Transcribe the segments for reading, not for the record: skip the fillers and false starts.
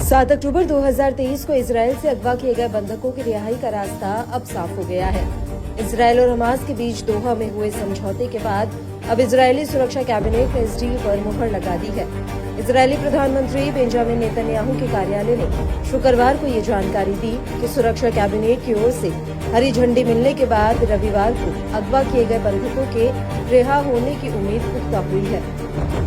7 अक्टूबर 2023 को इजरायल से अगवा किए गए बंधकों की रिहाई का रास्ता अब साफ हो गया है। इजरायल और हमास के बीच दोहा में हुए समझौते के बाद अब इजरायली सुरक्षा कैबिनेट ने इस डील पर मुहर लगा दी है। इजरायली प्रधानमंत्री बेंजामिन नेतन्याहू के कार्यालय ने शुक्रवार को ये जानकारी दी कि सुरक्षा कैबिनेट की ओर से हरी झंडी मिलने के बाद रविवार को अगवा किए गए बंधकों के रिहा होने की उम्मीद पुख्ता हुई है।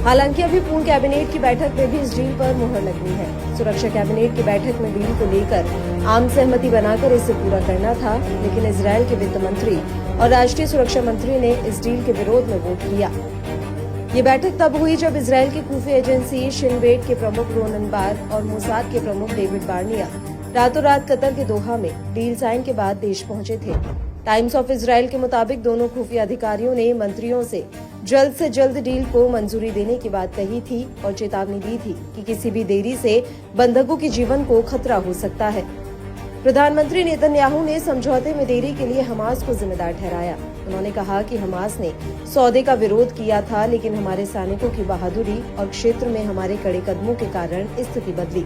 हालांकि अभी पूर्ण कैबिनेट की बैठक में भी इस डील पर मुहर लगनी है। सुरक्षा कैबिनेट की बैठक में डील को लेकर आम सहमति बनाकर इसे पूरा करना था, लेकिन इजरायल के वित्त मंत्री और राष्ट्रीय सुरक्षा मंत्री ने इस डील के विरोध में वोट किया। ये बैठक तब हुई जब इजरायल की खुफिया एजेंसी शिन बेट के प्रमुख रोनन बार और मोसाद के प्रमुख डेविड बार्निया रातों रात कतर के दोहा में डील साइन के बाद देश पहुंचे थे। टाइम्स ऑफ इजरायल के मुताबिक दोनों खुफिया अधिकारियों ने मंत्रियों से जल्द डील को मंजूरी देने की बात कही थी और चेतावनी दी थी कि किसी भी देरी से बंधकों के जीवन को खतरा हो सकता है। प्रधानमंत्री नेतन्याहू ने समझौते में देरी के लिए हमास को जिम्मेदार ठहराया। उन्होंने कहा कि हमास ने सौदे का विरोध किया था, लेकिन हमारे सैनिकों की बहादुरी और क्षेत्र में हमारे कड़े कदमों के कारण स्थिति बदली।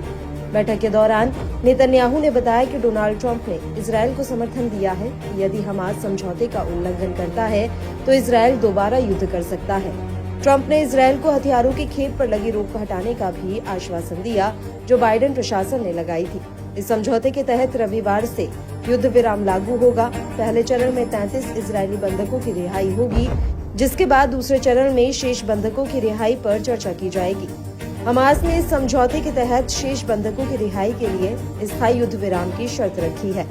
बैठक के दौरान नेतन्याहू ने बताया कि डोनाल्ड ट्रंप ने इजरायल को समर्थन दिया है कि यदि हमास समझौते का उल्लंघन करता है तो इजरायल दोबारा युद्ध कर सकता है। ट्रंप ने इजरायल को हथियारों की खेप पर लगी रोक हटाने का भी आश्वासन दिया, जो बाइडेन प्रशासन ने लगाई थी। इस समझौते के तहत रविवार से युद्ध विराम लागू होगा। पहले चरण में 33 इजरायली बंधकों की रिहाई होगी, जिसके बाद दूसरे चरण में शेष बंधकों की रिहाई पर चर्चा की जाएगी। हमास ने इस समझौते के तहत शेष बंधकों की रिहाई के लिए स्थायी युद्ध विराम की शर्त रखी है।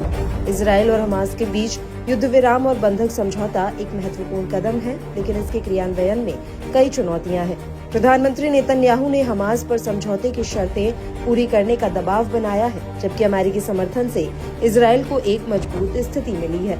इजरायल और हमास के बीच युद्ध विराम और बंधक समझौता एक महत्वपूर्ण कदम है, लेकिन इसके क्रियान्वयन में कई चुनौतियां हैं। प्रधानमंत्री नेतन्याहू ने हमास पर समझौते की शर्तें पूरी करने का दबाव बनाया है, जबकि अमेरिकी समर्थन से इजरायल को एक मजबूत स्थिति मिली है।